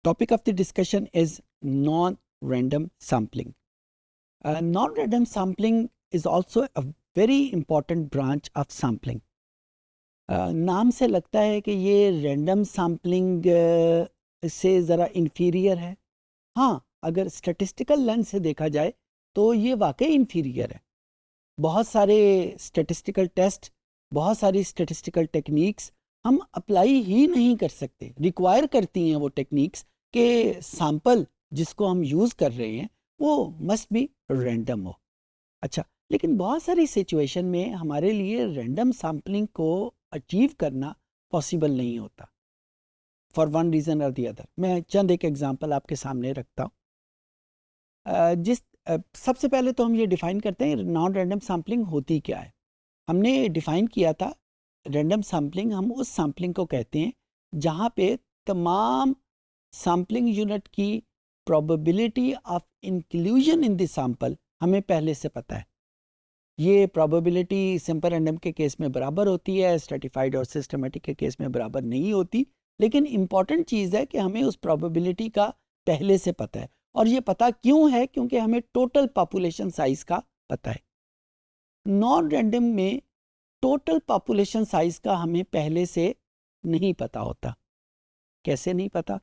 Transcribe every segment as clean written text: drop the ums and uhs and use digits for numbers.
topic of the discussion is non-random sampling. Non-random sampling is also a very important branch of sampling. नाम से लगता है कि ये रैंडम सैम्पलिंग से ज़रा इन्फीरियर है. हाँ, अगर स्टैटिस्टिकल लेंस से देखा जाए तो ये वाकई इन्फीरियर है. बहुत सारे स्टैटिस्टिकल टेस्ट, बहुत सारी स्टैटिस्टिकल टेक्निक्स हम अप्लाई ही नहीं कर सकते. रिक्वायर करती हैं वो टेक्निक्स कि सैंपल जिसको हम यूज़ कर रहे हैं वो मस्ट बी रैंडम हो. अच्छा, लेकिन बहुत सारी सिचुएशन में हमारे लिए रैंडम सैम्पलिंग को अचीव करना पॉसिबल नहीं होता, फॉर वन रीज़न और दी अदर. मैं चंद एक एग्जांपल आपके सामने रखता हूँ. सबसे पहले तो हम ये डिफ़ाइन करते हैं नॉन रैंडम सैम्पलिंग होती क्या है. हमने डिफ़ाइन किया था रैंडम सैम्पलिंग, हम उस सैम्पलिंग को कहते हैं जहाँ पे तमाम सैम्पलिंग यूनिट की probability of inclusion in the sample हमें पहले से पता है. ये प्रोबेबिलिटी सिंपल रैंडम के केस में बराबर होती है, स्ट्रेटिफाइड और सिस्टमेटिक के केस में बराबर नहीं होती. लेकिन इम्पॉर्टेंट चीज़ है कि हमें उस प्रोबेबिलिटी का पहले से पता है. और ये पता क्यों है? क्योंकि हमें टोटल पॉपुलेशन साइज़ का पता है. नॉन रैंडम में टोटल पॉपुलेशन साइज़ का हमें पहले से नहीं पता होता. कैसे नहीं पता?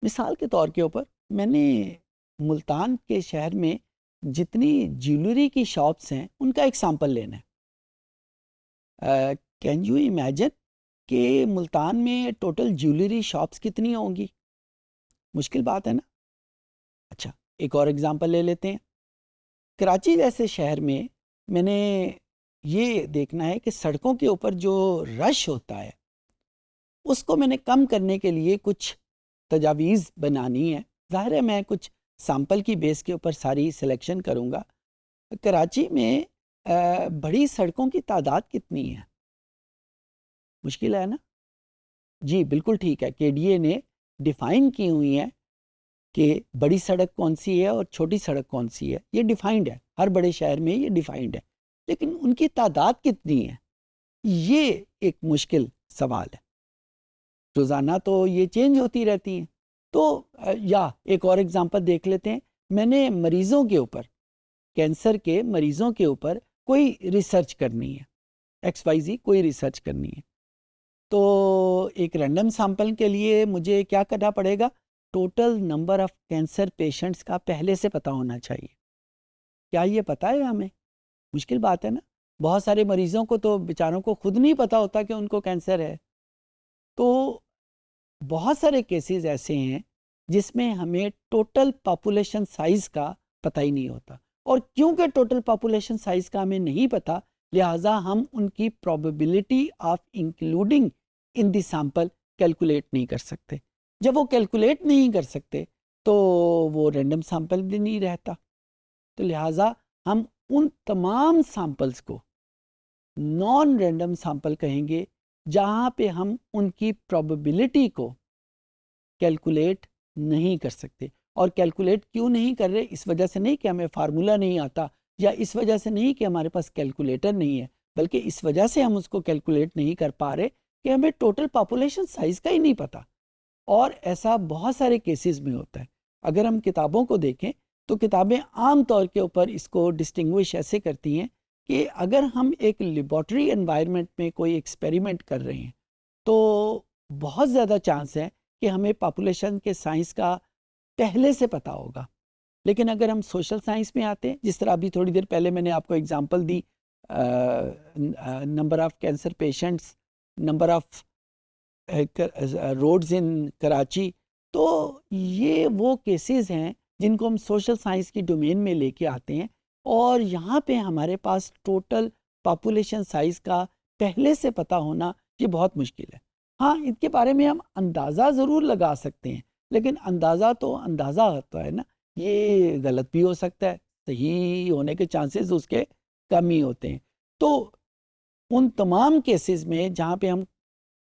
मिसाल के तौर के ऊपर मैंने मुल्तान के शहर में जितनी ज्वेलरी की शॉप्स हैं उनका एक सैंपल लेना है. कैन यू इमेजिन कि मुल्तान में टोटल ज्वेलरी शॉप्स कितनी होंगी? मुश्किल बात है ना. अच्छा, एक और एग्जांपल ले लेते हैं. कराची जैसे शहर में मैंने ये देखना है कि सड़कों के ऊपर जो रश होता है उसको मैंने कम करने के लिए कुछ तजावीज़ बनानी है. ज़ाहिर है मैं कुछ सैंपल की बेस के ऊपर सारी सिलेक्शन करूँगा. कराची में बड़ी सड़कों की तादाद कितनी है? मुश्किल है ना. जी बिल्कुल ठीक है, केडीए ने डिफ़ाइन की हुई है कि बड़ी सड़क कौन सी है और छोटी सड़क कौन सी है. ये डिफ़ाइंड है, हर बड़े शहर में ये डिफ़ाइंड है. लेकिन उनकी तादाद कितनी है, ये एक मुश्किल सवाल है. रोज़ाना तो ये चेंज होती रहती हैं. तो या एक और एग्जांपल देख लेते हैं. मैंने मरीज़ों के ऊपर, कैंसर के मरीज़ों के ऊपर कोई रिसर्च करनी है, XYZ कोई रिसर्च करनी है. तो एक रैंडम सैंपल के लिए मुझे क्या करना पड़ेगा? Total number of cancer patients का पहले से पता होना चाहिए. क्या ये पता है हमें? मुश्किल बात है ना. बहुत सारे मरीज़ों को तो बेचारों को खुद नहीं पता होता कि उनको कैंसर है. तो बहुत सारे केसेस ऐसे हैं जिसमें हमें टोटल पॉपुलेशन साइज़ का पता ही नहीं होता. और क्योंकि टोटल पॉपुलेशन साइज़ का हमें नहीं पता, लिहाजा हम उनकी probability of including in the sample calculate नहीं कर सकते. जब वो कैलकुलेट नहीं कर सकते तो वो रैंडम सैंपल भी नहीं रहता. तो लिहाजा हम उन तमाम सैंपल्स को नॉन रैंडम सैंपल कहेंगे जहाँ पे हम उनकी प्रोबेबिलिटी को कैलकुलेट नहीं कर सकते. और कैलकुलेट क्यों नहीं कर रहे? इस वजह से नहीं कि हमें फार्मूला नहीं आता, या इस वजह से नहीं कि हमारे पास कैलकुलेटर नहीं है, बल्कि इस वजह से हम उसको कैलकुलेट नहीं कर पा रहे कि हमें टोटल पॉपुलेशन साइज़ का ही नहीं पता. और ऐसा बहुत सारे केसेस में होता है. अगर हम किताबों को देखें तो किताबें आम तौर के ऊपर इसको डिस्टिंग्विश ऐसे करती हैं कि अगर हम एक लेबॉर्ट्री एनवायरनमेंट में कोई एक्सपेरिमेंट कर रहे हैं तो बहुत ज़्यादा चांस है कि हमें पॉपुलेशन के साइंस का पहले से पता होगा. लेकिन अगर हम सोशल साइंस में आते हैं, जिस तरह अभी थोड़ी देर पहले मैंने आपको एग्जांपल दी, number of cancer patients, number of roads in Karachi, तो ये वो केसेस हैं जिनको हम सोशल साइंस की डोमेन में लेके आते हैं. और यहाँ पे हमारे पास टोटल पॉपुलेशन साइज़ का पहले से पता होना ये बहुत मुश्किल है. हाँ, इनके बारे में हम अंदाज़ा ज़रूर लगा सकते हैं, लेकिन अंदाज़ा तो अंदाज़ा होता है ना, ये गलत भी हो सकता है, सही होने के चांसेस उसके कम ही होते हैं. तो उन तमाम केसेस में जहाँ पे हम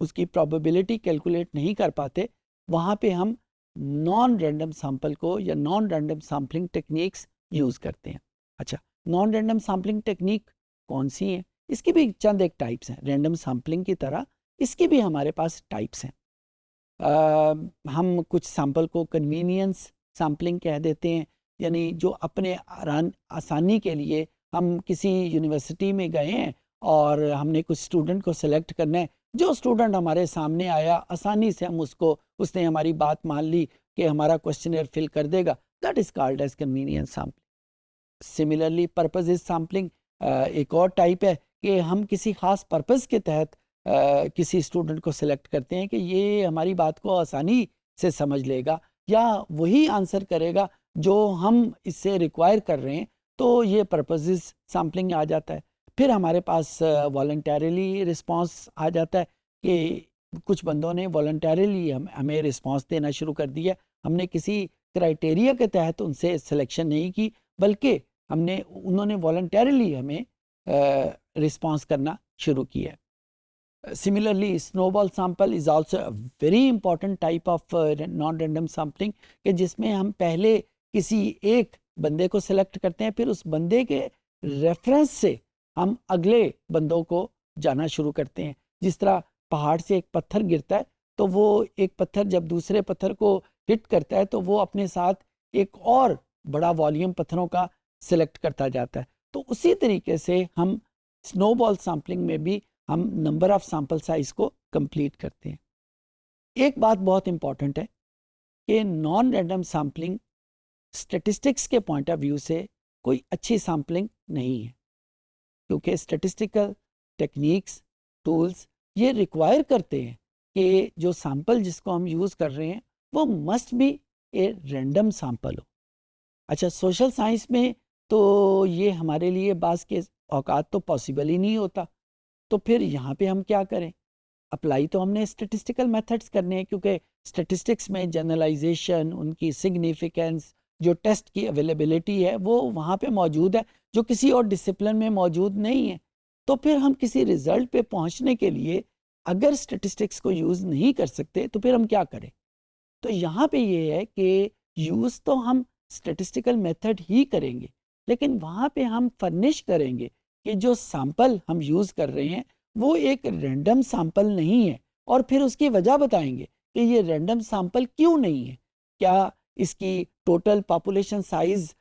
उसकी प्रोबेबिलिटी कैलकुलेट नहीं कर पाते, वहाँ पे हम नॉन रैंडम सैंपल को या non random sampling techniques use करते हैं. अच्छा, नॉन रैंडम सैम्पलिंग टेक्निक कौन सी हैं? इसकी भी चंद एक टाइप्स हैं. रैंडम सैम्पलिंग की तरह इसकी भी हमारे पास टाइप्स हैं. हम कुछ सैंपल को कन्वीनियंस सैम्पलिंग कह देते हैं, यानी जो अपने आसानी के लिए हम किसी यूनिवर्सिटी में गए हैं और हमने कुछ स्टूडेंट को सिलेक्ट करना है, जो स्टूडेंट हमारे सामने आया आसानी से हम उसने हमारी बात मान ली कि हमारा क्वेश्चनर फिल कर देगा, that is called as convenience sampling. Similarly purpose sampling एक और टाइप है कि हम किसी खास पर्पस के तहत किसी स्टूडेंट को सिलेक्ट करते हैं कि ये हमारी बात को आसानी से समझ लेगा या वही आंसर करेगा जो हम इससे रिक्वायर कर रहे हैं, तो ये पर्पसेस सैम्पलिंग आ जाता है। फिर हमारे पास वॉलंटरीली रिस्पांस आ जाता है कि कुछ बंदों ने वॉलंटरीली हमें रिस्पांस देना शुरू कर दिया। हमने किसी क्राइटेरिया के तहत उनसे सिलेक्शन नहीं की, बल्कि उन्होंने वॉलंटरीली हमें रिस्पांस करना शुरू किया। Similarly, snowball sample is also a very important type of non-random sampling कि जिसमें हम पहले किसी एक बंदे को सिलेक्ट करते हैं, फिर उस बंदे के रेफरेंस से हम अगले बंदों को जाना शुरू करते हैं। जिस तरह पहाड़ से एक पत्थर गिरता है तो वो एक पत्थर जब दूसरे पत्थर को हिट करता है तो वो अपने साथ एक और बड़ा वॉल्यूम पत्थरों का सिलेक्ट करता जाता है। तो उसी तरीके से हम स्नोबॉल सैम्पलिंग में भी हम नंबर ऑफ सैंपल साइज को कंप्लीट करते हैं। एक बात बहुत इंपॉर्टेंट है कि नॉन रैंडम सैम्पलिंग स्टैटिस्टिक्स के पॉइंट ऑफ व्यू से कोई अच्छी सैम्पलिंग नहीं है, क्योंकि स्टैटिस्टिकल टेक्निक्स टूल्स ये रिक्वायर करते हैं कि जो सैंपल जिसको हम यूज़ कर रहे हैं वो must be a random sample हो। अच्छा, सोशल साइंस में तो ये हमारे लिए बाज़ के औकात तो पॉसिबल ही नहीं होता, तो फिर यहाँ पे हम क्या करें? अप्लाई तो हमने स्टैटिस्टिकल मेथड्स करने हैं, क्योंकि स्टैटिस्टिक्स में जनरलाइजेशन, उनकी सिग्निफिकेंस, जो टेस्ट की अवेलेबिलिटी है वो वहाँ पे मौजूद है, जो किसी और डिसिप्लिन में मौजूद नहीं है। तो फिर हम किसी रिजल्ट पे पहुँचने के लिए अगर स्टैटिस्टिक्स को यूज़ नहीं कर सकते तो फिर हम क्या करें? तो यहाँ पे ये है कि यूज़ तो हम स्टैटिस्टिकल मेथड ही करेंगे, लेकिन वहाँ पे हम फर्निश करेंगे कि जो सैंपल हम यूज़ कर रहे हैं वो एक रैंडम सैंपल नहीं है, और फिर उसकी वजह बताएंगे कि ये रैंडम सैंपल क्यों नहीं है। क्या इसकी टोटल पॉपुलेशन साइज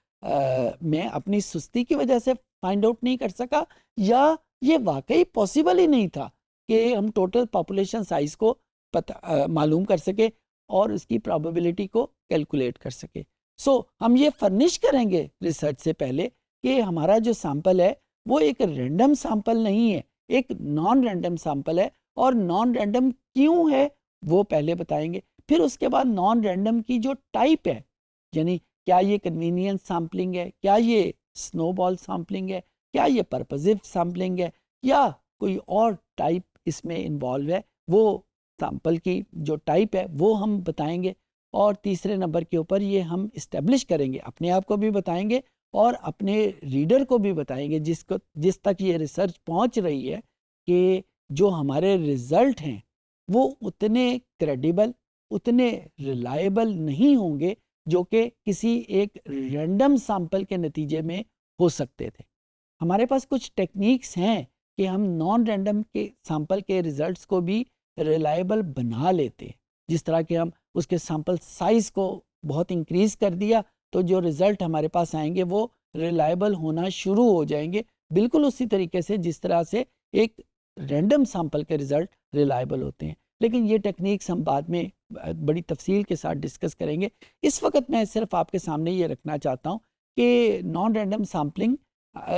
में अपनी सुस्ती की वजह से फाइंड आउट नहीं कर सका, या ये वाकई पॉसिबल ही नहीं था कि हम टोटल पॉपुलेशन साइज को मालूम कर सके और उसकी प्रोबेबिलिटी को कैलकुलेट कर सके। सो हम ये फर्निश करेंगे रिसर्च से पहले कि हमारा जो सैंपल है वो एक रैंडम सैंपल नहीं है, एक नॉन रैंडम सैंपल है, और नॉन रैंडम क्यों है वो पहले बताएंगे। फिर उसके बाद नॉन रैंडम की जो टाइप है, यानी क्या ये कन्वीनियंस सैम्पलिंग है, क्या ये स्नोबॉल सैम्पलिंग है, क्या ये पर्पसिव सैम्पलिंग है, या कोई और टाइप इसमें इन्वॉल्व है, वो सैंपल की जो टाइप है वो हम बताएंगे। और तीसरे नंबर के ऊपर ये हम इस्टेब्लिश करेंगे, अपने आप को भी बताएंगे और अपने रीडर को भी बताएंगे जिस तक ये रिसर्च पहुंच रही है, कि जो हमारे रिजल्ट हैं वो उतने क्रेडिबल, उतने रिलायबल नहीं होंगे जो कि किसी एक रैंडम सैंपल के नतीजे में हो सकते थे। हमारे पास कुछ टेक्निक्स हैं कि हम नॉन रैंडम के सैंपल के रिजल्ट्स को भी रिलायबल बना लेते हैं। जिस तरह के हम उसके सैंपल साइज को बहुत इंक्रीज कर दिया तो जो रिजल्ट हमारे पास आएंगे वो रिलायबल होना शुरू हो जाएंगे, बिल्कुल उसी तरीके से जिस तरह से एक रैंडम सैंपल के रिजल्ट रिलायबल होते हैं। लेकिन ये टेक्निक्स हम बाद में बड़ी तफसील के साथ डिस्कस करेंगे। इस वक्त मैं सिर्फ आपके सामने ये रखना चाहता हूँ कि non random sampling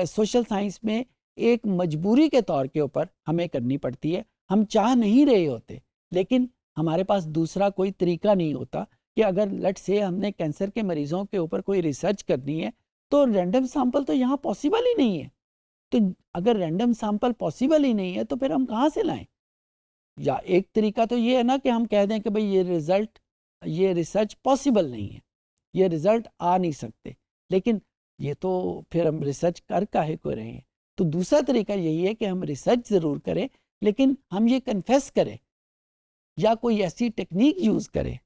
social science में एक मजबूरी के तौर के ऊपर हमें करनी पड़ती है। हम चाह नहीं रहे होते, लेकिन हमारे पास दूसरा कोई तरीका नहीं होता कि अगर लेट्स से हमने कैंसर के मरीजों के ऊपर कोई रिसर्च करनी है तो रैंडम सैंपल तो यहाँ पॉसिबल ही नहीं है। तो अगर रैंडम सैंपल पॉसिबल ही नहीं है तो फिर हम कहाँ से लाएं? या एक तरीका तो ये है ना कि हम कह दें कि भाई ये रिसर्च पॉसिबल नहीं है, ये रिजल्ट आ नहीं सकते, लेकिन ये तो फिर हम रिसर्च कर काहे को रहे हैं। तो दूसरा तरीका यही है कि हम रिसर्च ज़रूर करें, लेकिन हम ये कन्फेस करें या कोई ऐसी टेक्निक यूज़ करें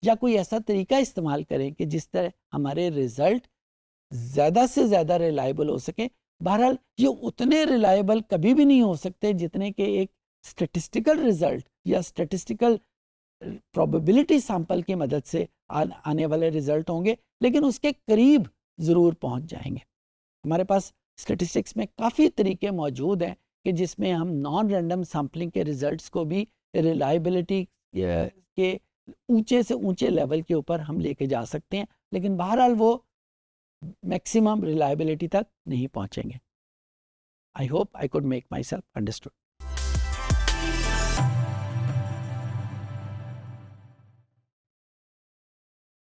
या कोई ऐसा तरीका इस्तेमाल करें कि जिस तरह हमारे रिजल्ट ज़्यादा से ज़्यादा रिलायबल हो सके। बहरहाल ये उतने रिलायबल कभी भी नहीं हो सकते जितने के एक स्टैटिस्टिकल रिजल्ट या स्टैटिस्टिकल प्रोबेबिलिटी सैंपल की मदद से आने वाले रिजल्ट होंगे, लेकिन उसके करीब ज़रूर पहुंच जाएंगे। हमारे पास स्टेटिस्टिक्स में काफ़ी तरीके मौजूद हैं कि जिसमें हम नॉन रैंडम सैम्पलिंग के रिजल्ट्स को भी रिलायबिलिटी के ऊंचे से ऊंचे लेवल के ऊपर हम लेके जा सकते हैं, लेकिन बहरहाल वो मैक्सिमम रिलायबिलिटी तक नहीं पहुंचेंगे। I hope I could make my self understood.